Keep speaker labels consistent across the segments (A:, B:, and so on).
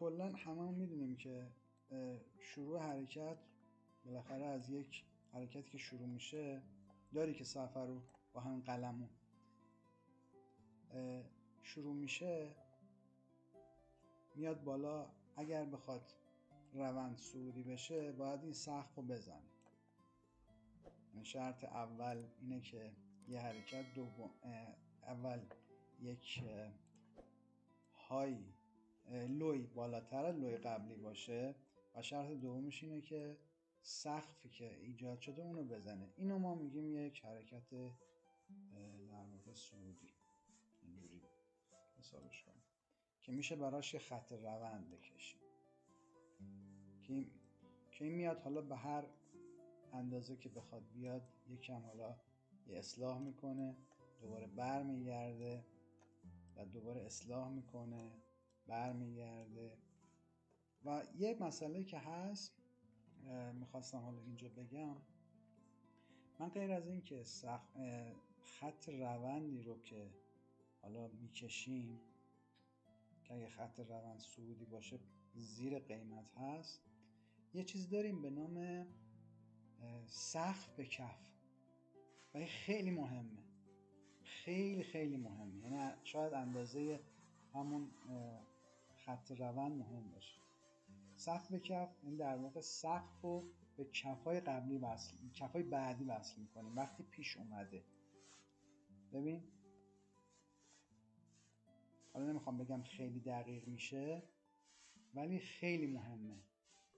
A: کلا هممون میدونیم که شروع حرکت بالاخره از یک حرکتی که شروع میشه، داری که سفر رو با هم قلمون شروع میشه میاد بالا. اگر بخواد روند صعودی بشه باید این سقف رو بزنه. شرط اول اینه که یه حرکت اول یک های لوی بالاتر از لوی قبلی باشه و شرط دومش اینه که سقفی که ایجاد شده اونو بزنه. اینو ما میگیم یک حرکت در واقع صعودی. اینجوری حسابش کنیم که میشه براش یه خط روند بکشیم که این میاد حالا به هر اندازه که بخواد بیاد یکم حالا یه اصلاح میکنه، دوباره برمیگرده و دوباره اصلاح میکنه، برمیگرده. و یه مسئله که هست میخواستم حالا اینجا بگم، من غیر از این که خط روندی رو که حالا میکشیم که اگه خط روند صعودی باشه زیر قیمت هست، یه چیز داریم به نام سقف به کف و خیلی مهمه، خیلی خیلی مهمه. یعنی شاید اندازه همون خط روند مهم باشه. سقف به کف این در واقع سقف رو به کفای قبلی کفای بعدی وصل میکنیم وقتی پیش اومده. ببین حالا نمیخوام بگم خیلی دقیق میشه ولی خیلی مهمه.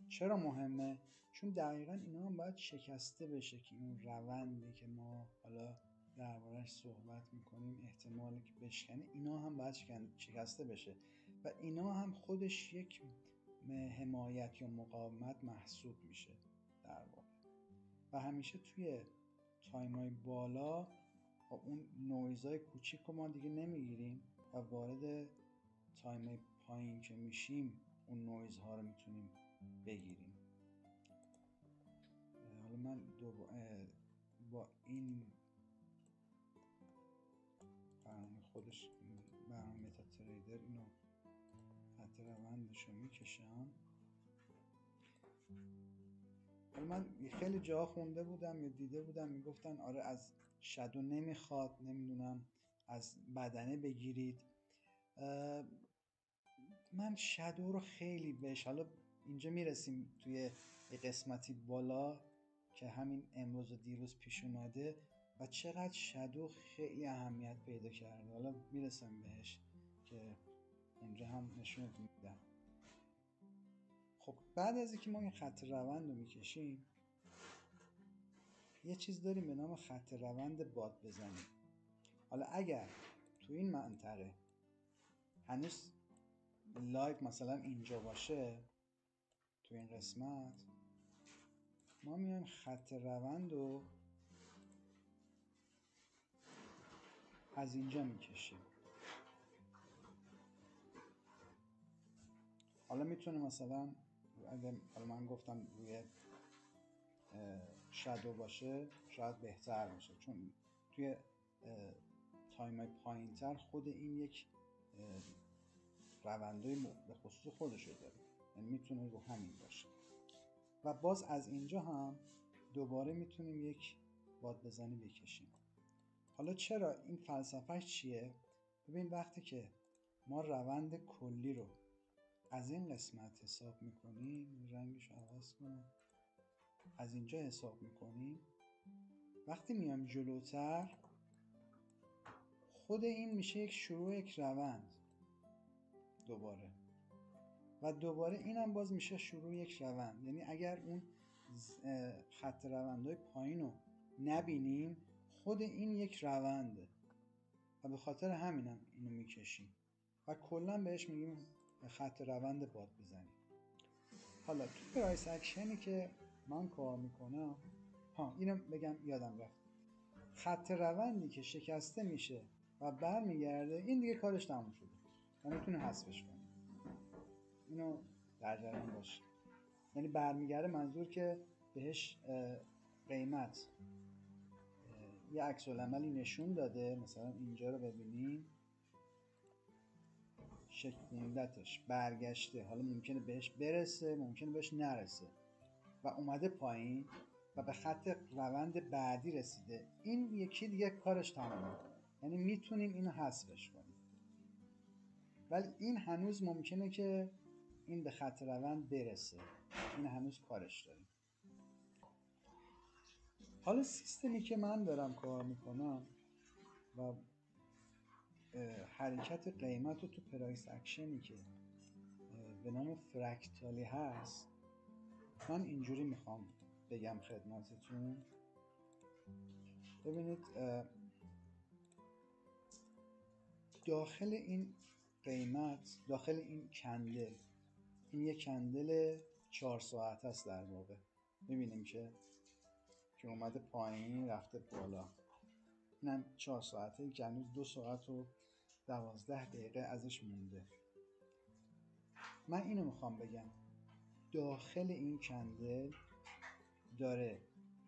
A: چرا مهمه؟ چون دقیقا اینا هم باید شکسته بشه که این روندی که ما حالا درباره‌اش صحبت میکنیم احتمالی که بشکنه، اینا هم باید شکسته بشه و اینا هم خودش یک حمایت یا مقاومت محسوب میشه در واقع. و همیشه توی تایمای بالا با اون نویزهای کوچیک رو ما دیگه نمیگیریم و وارد تایمای پایین که میشیم اون نویزها رو میتونیم بگیریم. حالا من با این برنامه خودش برنامه متا تریدر اینو خط روندش رو میکشم. حالا من خیلی جا خونده بودم یا دیده بودم میگفتن آره از شادو نمیخواد، نمیدونم از بدنه بگیرید. من شادو رو خیلی بهش، حالا اینجا میرسیم توی یه قسمتی بالا که همین امروز و دیروز پیش اومده و چقدر شادو خیلی اهمیت پیدا کرده. حالا میرسم بهش که اونجا هم نشونت میدم. خب بعد از اینکه ما این خط روند رو میکشیم یه چیز داریم به نام خط روند باد بزنیم. حالا اگر تو این منطقه هنوز لایت مثلا اینجا باشه، تو این قسمت ما میایم خط روند رو از اینجا میکشیم. حالا میتونه مثلا اگر حالا من گفتم روی شادو باشه شاید بهتر باشه، چون توی تایمای پایین تر خود این یک روندهای به خصوص خودشو داره، یعنی میتونه رو همین باشه. و باز از اینجا هم دوباره میتونیم یک باد بزنی بکشیم. حالا چرا این فلسفهش چیه؟ ببین وقتی که ما روند کلی رو از این قسمت حساب میکنیم، رنگش عوض کنم، از اینجا حساب میکنیم، وقتی میام جلوتر خود این میشه یک شروع یک روند دوباره و دوباره اینم باز میشه شروع یک روند. یعنی اگر اون خط روندهای پایین رو نبینیم خود این یک رونده و به خاطر همینم اینو میکشیم و کلا بهش میگیم خط روند باد بزنیم. حالا تو پرایس اکشنی که من کار میکنم، اینو بگم یادم رفت، خط روندی که شکسته میشه و برمیگرده این دیگه کارش تموم شده و میتونه حذفش کنه. اینو در جریان باشه. یعنی برمیگرده منظور که بهش قیمت یه عکس العملی نشون داده. مثلا اینجا رو ببینیم شکوندتش برگشته، حالا ممکنه بهش برسه ممکنه بهش نرسه و اومده پایین و به خط روند بعدی رسیده، این یکی دیگه کارش تمامه، یعنی میتونیم اینو حذفش کنیم. ولی این هنوز ممکنه که این به خط روند برسه، این هنوز کارش داریم. حالا سیستمی که من دارم کار میکنم و حرکت قیمت رو تو پرایس اکشنی که به نام فرکتالی هست، من اینجوری میخوام بگم خدمتتون. ببینید داخل این قیمت، داخل این کندل، این یک کندل 4 ساعت است در واقع. میبینیم که اومده پایین رفته بالا، اینم 4 ساعته که هنوز 2 ساعت و 12 دقیقه ازش مونده. من اینو میخوام بگم، داخل این کندل داره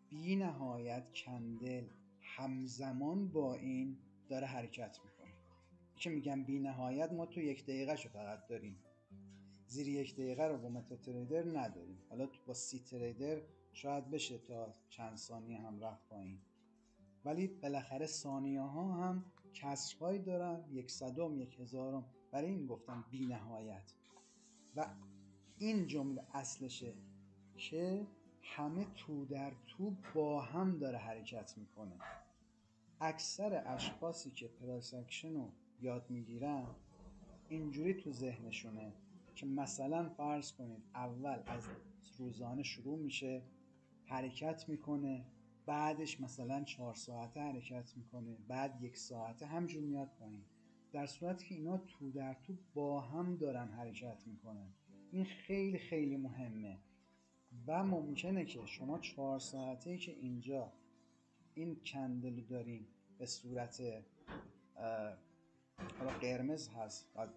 A: بی نهایت کندل همزمان با این داره حرکت میکنه. که میگم بی نهایت، ما تو 1 دقیقه شو فقط داریم، زیر 1 دقیقه رو با متا تریدر نداریم. حالا با سی تریدر شاید بشه تا چند ثانیه هم رفت پایین، ولی بالاخره ثانیه ها هم کسرهایی دارن، 100م 1000م، برای این گفتم بی نهایت. و این جمله اصلشه که همه تو در تو با هم داره حرکت میکنه. اکثر اشخاصی که پرایس اکشن رو یاد میگیرن اینجوری تو ذهنشونه که مثلا فرض کنید اول از روزانه شروع میشه، حرکت میکنه، بعدش مثلا 4 ساعته حرکت میکنه، بعد 1 ساعته همجور میاد پایین، در صورتی که اینا تو در تو با هم دارن حرکت میکنن. این خیلی خیلی مهمه و ممکنه که شما 4 ساعته که اینجا این کندل رو داریم به صورت حالا قرمز هست و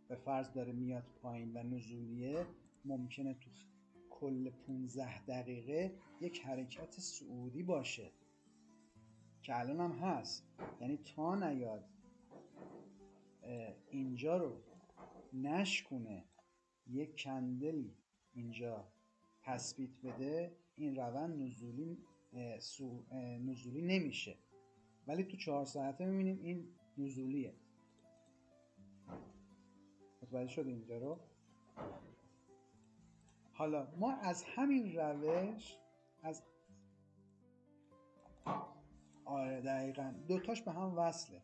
A: به فرض داره میاد پایین و نزولیه، ممکنه تو کل 15 دقیقه یک حرکت صعودی باشه که الان هم هست. یعنی تا نیاد اینجا رو نشکونه، یک کندلی اینجا تثبیت بده، این روند نزولی نمیشه. ولی تو 4 ساعته میبینیم این نزولیه. متوجه شد اینجا رو؟ حالا ما از همین روش آره دقیقا دوتاش به هم وصله.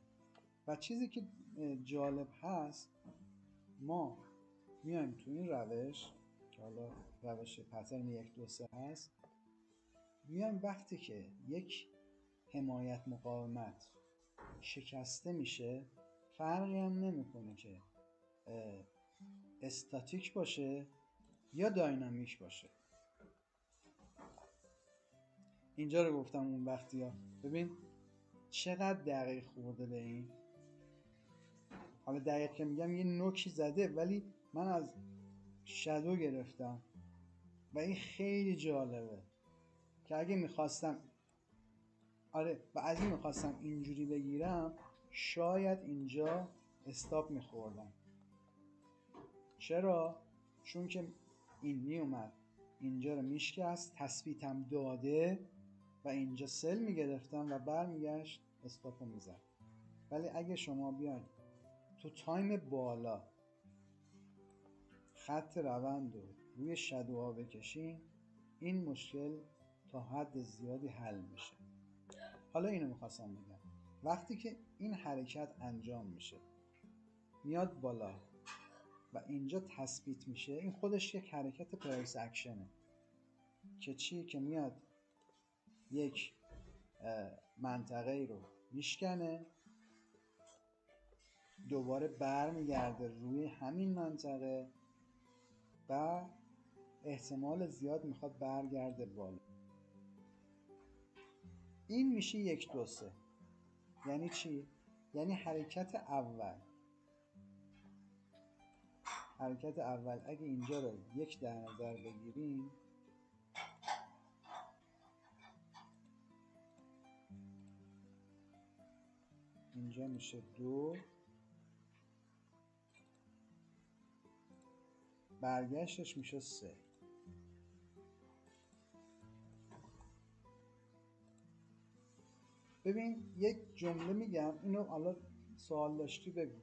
A: و چیزی که جالب هست، ما میایم تو این روش که حالا روش پترن 1 2 3 هست، میایم وقتی که یک حمایت مقاومت شکسته میشه، فرقی هم نمیکنه که استاتیک باشه یا داینامیک باشه. اینجا رو گفتم اون وقتی ها. ببین چقدر دقیق خورده به این. حالا دقیق که میگم یه نوکی زده، ولی من از شادو گرفتم و این خیلی جالبه که اگه میخواستم و از این میخواستم اینجوری بگیرم، شاید اینجا استاپ میخوردم. چرا؟ چون که این میومد اینجا رو میشکست، تثبیتم داده و اینجا سل میگرفتم و برمیگشت استاپ رو میزد. ولی اگه شما بیاین تو تایم بالا خط روند رو روی شادوها بکشین، این مشکل تا حد زیادی حل میشه. حالا اینو میخواستم بگم، وقتی که این حرکت انجام میشه میاد بالا و اینجا تثبیت میشه، این خودش یک حرکت پرایس اکشنه که چی؟ که میاد یک منطقه رو میشکنه، دوباره برمیگرده روی همین منطقه و احتمال زیاد میخواد برگرده بالا. این میشه 1 2 3. یعنی چی؟ یعنی حرکت اول اگه اینجا رو 1 در نظر بگیریم، اینجا میشه 2، برگشتش میشه 3. ببین یک جمله میگم، اینو حالا سوال داشتی بگو.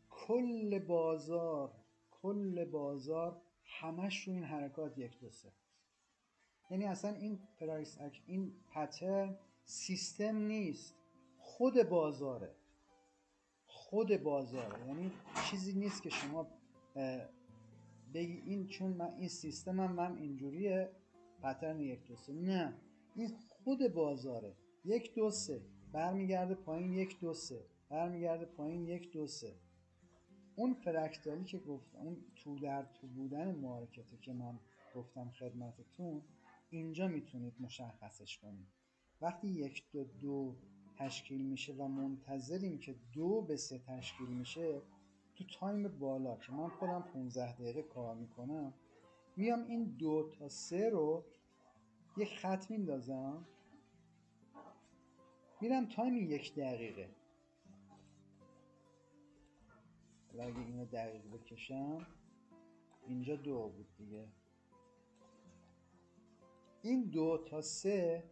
A: کل بازار همش رو این حرکات 1 2 3. یعنی اصلا این پرایس این پترن سیستم نیست، خود بازاره. یعنی چیزی نیست که شما بگی این چون من این سیستمم من اینجوریه پترن 1 2 3. نه، این خود بازاره. 1 2 3 برمیگرده پایین، 1 2 3 برمیگرده پایین، 1 2 3. اون فرکتالی که گفتم، اون تو در تو بودن مارکته که من گفتم خدمتتون، اینجا میتونید مشخصش کنید. وقتی 1 2 2 تشکیل میشه و منتظریم که 2 به 3 تشکیل میشه، تو تایم بالا که من خودم 15 دقیقه کار میکنم، میام این 2 تا 3 رو یک خط میندازم، میرم تایم 1 دقیقه. اگه اینو دقیق بکشم، اینجا 2 بود دیگه. این 2 تا 3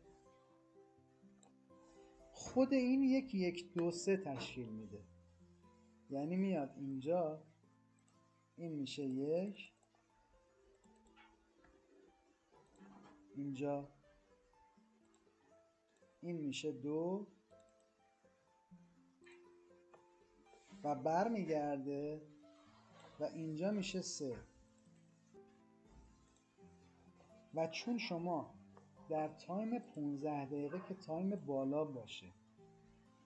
A: خود این 1 2 3 تشکیل میده. یعنی میاد اینجا، این میشه 1، اینجا این میشه 2 و برمیگرده و اینجا میشه 3. و چون شما در تایم 15 دقیقه که تایم بالا باشه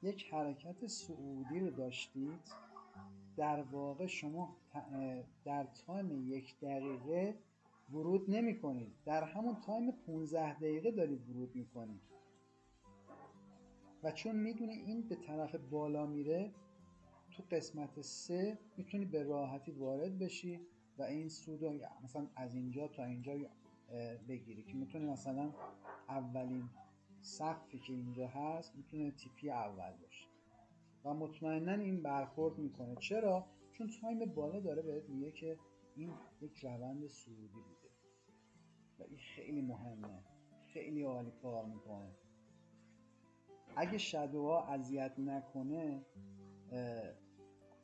A: یک حرکت صعودی رو داشتید، در واقع شما در تایم 1 دقیقه ورود نمی کنید، در همون تایم 15 دقیقه دارید ورود می کنید. و چون میدونی این به طرف بالا میره، تو قسمت 3 میتونی به راحتی وارد بشی و این سود رو مثلا از اینجا تا اینجا بگیری که میتونی مثلا اولین سقفی که اینجا هست میتونه تیپی اول باشه و مطمئنا این برخورد میکنه. چرا؟ چون تایم بالا داره بهت میگه که این یک روند صعودی بوده و این خیلی مهمه، خیلی عالی کار میکنه. اگه شادوها اذیت نکنه،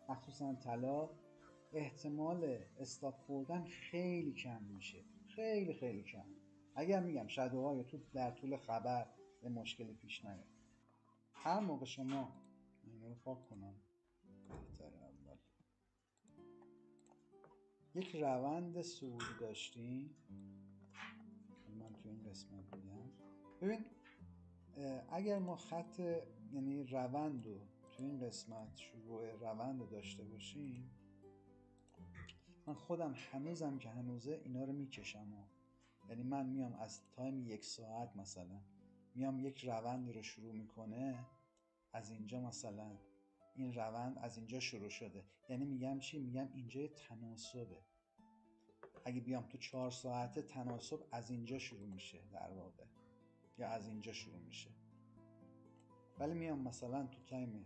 A: مخصوصا طلا، احتمال استاپ خوردن خیلی کم میشه، خیلی خیلی کم. اگر میگم شادوها یا تو در طول خبر به مشکلی پیش نیاد، هر موقع شما اینو رو پاک کنم اول یک روند صعودی داشتیم، من تو این قسمت میگم. ببین اگر ما خط یعنی روند رو تو این قسمت شروع روند رو داشته باشیم، من خودم هنوزم که هنوزه اینا رو میکشم. یعنی من میام از تایم 1 ساعت مثلا میام یک روندی رو شروع میکنه، از اینجا مثلا این روند از اینجا شروع شده. یعنی میگم چی؟ میگم اینجا تناسبه. اگه بیام تو 4 ساعت، تناسب از اینجا شروع میشه در واقع، یا از اینجا شروع میشه. ولی میام مثلا تو تایم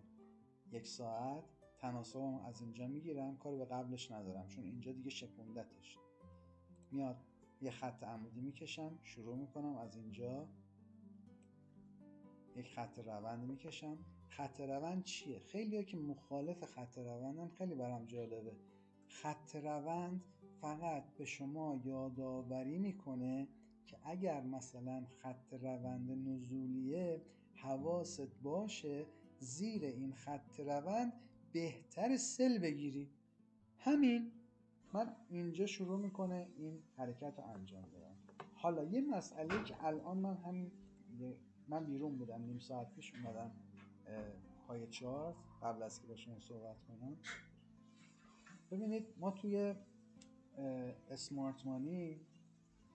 A: 1 ساعت تناسبم از اینجا میگیرم، کاری به قبلش ندارم چون اینجا دیگه شکوندتش. میاد یه خط عمودی میکشم، شروع میکنم از اینجا، یک خط روند میکشم. خط روند چیه؟ خیلی‌ها که مخالف خط روندن، خیلی برام جالبه. خط روند فقط به شما یادآوری میکنه که اگر مثلا خط روند نزولیه، حواست باشه زیر این خط روند بهتر سل بگیری. همین. من اینجا شروع میکنه این حرکت رو انجام بدم. حالا یه مسئله که الان من بیرون بودم، نیم ساعت پیش اومدم پای چارت قبل از که با شما صحبت کنم. ببینید ما توی اسمارت مانی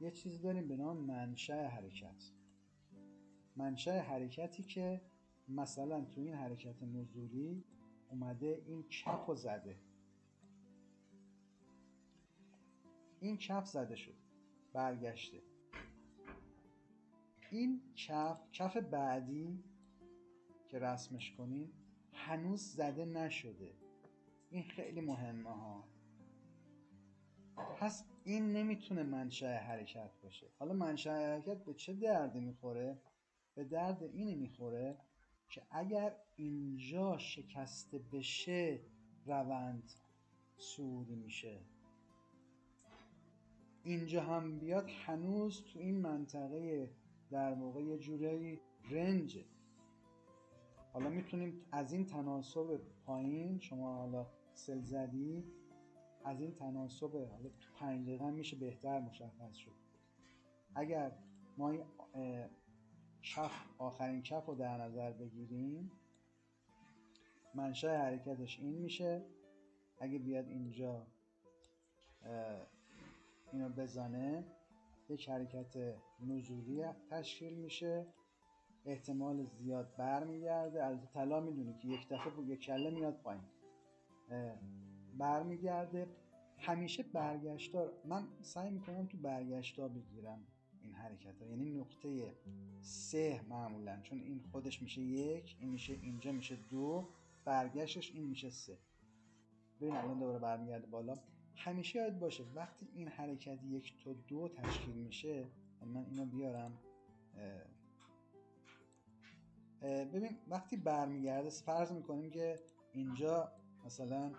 A: یه چیزی داریم به نام منشأ حرکت. منشأ حرکتی که مثلا توی این حرکت نزولی اومده این کف رو زده، این کف زده شد برگشته، این کف بعدی که رسمش کنیم هنوز زده نشده. این خیلی مهمه ها. پس این نمیتونه منشأ حرکت باشه. حالا منشأ حرکت به چه دردی میخوره؟ به درد اینی میخوره که اگر اینجا شکسته بشه روند صعودی میشه، اینجا هم بیاد هنوز تو این منطقه در واقع یه جورایی رنجه. حالا میتونیم از این تناسب پایین، شما حالا سل زدی، از این تناسب حالا تو 5 دقیقه میشه بهتر مشخص شد. اگر ما آخرین کف رو در نظر بگیریم، منشأ حرکتش این میشه. اگه بیاد اینجا اینو بزنه، یک حرکت نزولی تشکیل میشه، احتمال زیاد برمیگرده. البته طلا میدونی که یک دفعه یک کله میاد پایین، برمیگرده. همیشه برگشتا، من سعی میکنم تو برگشتا بگیرم این حرکت ها، یعنی نقطه 3 معمولا، چون این خودش میشه 1، این میشه اینجا میشه 2، برگشتش این میشه 3. ببین الان دوباره برمیگرده بالا. همیشه یاد باشه وقتی این حرکت 1 تا 2 تشکیل میشه، من اینو بیارم، ببین وقتی برمیگرده فرض میکنیم که اینجا مثلا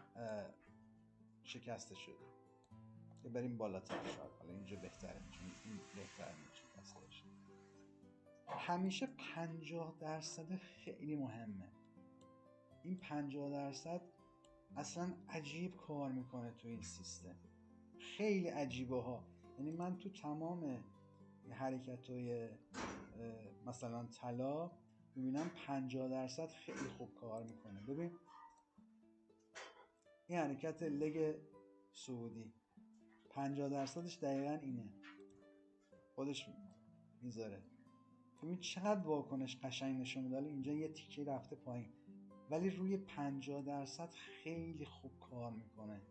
A: شکسته شده، که بریم بالاتر شاید، حالا اینجا بهتره چون این بهتره شکسته بشه. همیشه 50% خیلی مهمه. این 50% اصلا عجیب کار میکنه تو این سیستم، خیلی عجیبه ها. یعنی من تو تمام حرکت‌های مثلا طلا ببینم 50% خیلی خوب کار میکنه. ببین این حرکت لگ صعودی 50%ش دقیقا اینه، خودش میذاره. ببین چقدر واکنش قشنگ نشون میده. اینجا یه تیکه رفته پایین، ولی روی 50% خیلی خوب کار میکنه.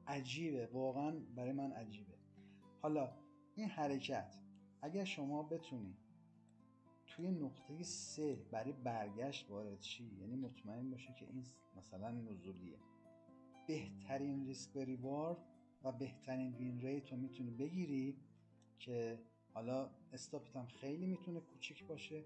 A: عجیبه، واقعا برای من عجیبه. حالا این حرکت اگر شما بتونی توی نقطه 3 برای برگشت وارد شی، یعنی مطمئن باشه که این مثلا نزولیه، بهترین ریسک به ریوارد و بهترین وین ریت رو میتونی بگیری، که حالا استاپت هم خیلی میتونه کوچیک باشه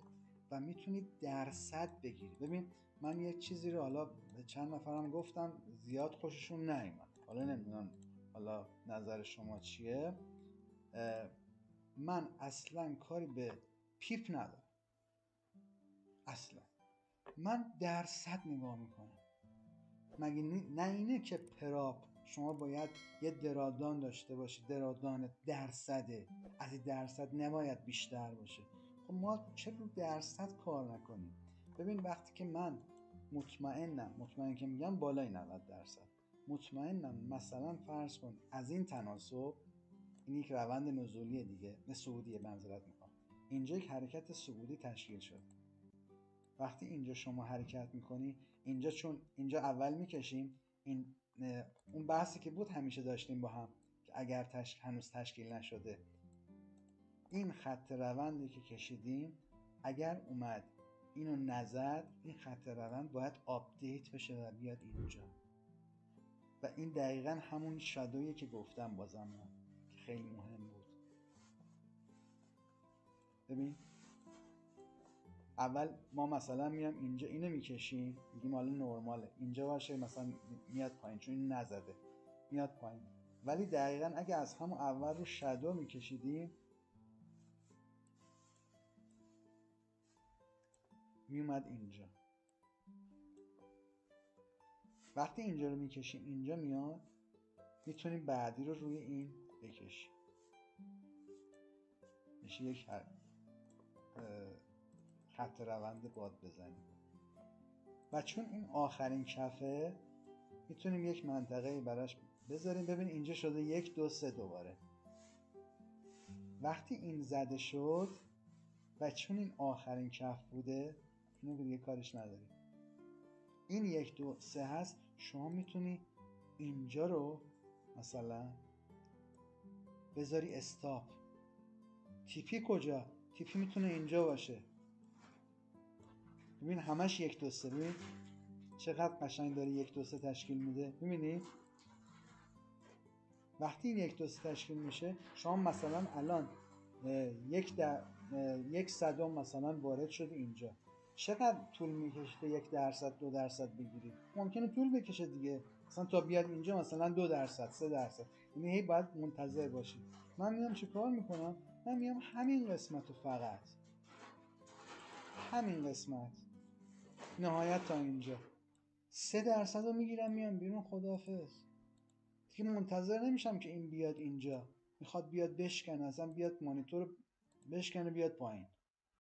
A: و میتونی درصد بگیری. ببین من یک چیزی رو حالا به چند نفرم گفتم، زیاد خوششون نیومد، حالا نمیدونم حالا نظر شما چیه. من اصلا کاری به پیپ ندارم، اصلا من درصد نگاه میکنم. مگه نه اینه که پراپ شما باید یه درادان داشته باشی، درادان درصده، از این درصد نباید بیشتر باشه. خب ما چرا رو درصد کار نکنیم؟ ببین وقتی که من مطمئن که میگم بالای 90%، مطمئنم مثلا فرض کن از این تناسب، این یک روند نزولیه دیگه، نه صعودیه، منظورت میکنم، اینجا یک حرکت صعودی تشکیل شد. وقتی اینجا شما حرکت میکنی، اینجا چون اینجا اول میکشیم، این اون بحثی که بود همیشه داشتیم با هم که اگر هنوز تشکیل نشده، این خط روندی که کشیدیم اگر اومد اینو نزد، این خط روند باید آپدیت بشه و بیاد اینجا. و این دقیقا همون شادویی که گفتم بازم که خیلی مهم بود. ببین اول ما مثلا میام اینجا اینو میکشیم، میگیم حالا نرماله، اینجا باشه مثلا میاد پایین چون این نزده میاد پایین، ولی دقیقا اگه از همون اول رو شادو میکشیدیم میومد اینجا. وقتی اینجا رو میکشی اینجا میاد، میتونیم بعدی رو روی این بکشیم، میشه یک خط روند باد بزنیم. و چون این آخرین کفه میتونیم یک منطقه براش بذاریم. ببین اینجا شده 1 2 3 دوباره. وقتی این زده شد و چون این آخرین کف بوده، اینو دیگه کارش نداریم، این 1 2 3 هست، شما میتونی اینجا رو مثلا بذاری استاپ. تیپی کجا؟ تیپی میتونه اینجا باشه. ببین همش 1 2 3. ببین چقدر قشنگ داره 1 2 3 تشکیل میده. ببینید وقتی این 1 2 3 تشکیل میشه، شما مثلا الان 1/100 مثلا وارد شده اینجا، چقدر طول میکشه تا 1% 2% بگیرید؟ ممکنه طول بکشه دیگه، مثلا تا بیاد اینجا مثلا 2% 3%، یعنی هی باید منتظر باشید. من میام چه کار میکنم؟ من میام همین قسمت رو، فقط همین قسمت نهایت تا اینجا 3% رو میگیرم میام بیرون، خداحافظ. دیگه منتظر نمیشم که این بیاد اینجا، میخواد بیاد بشکنه، اصلا بیاد مانیتور رو بشکنه بیاد پایین.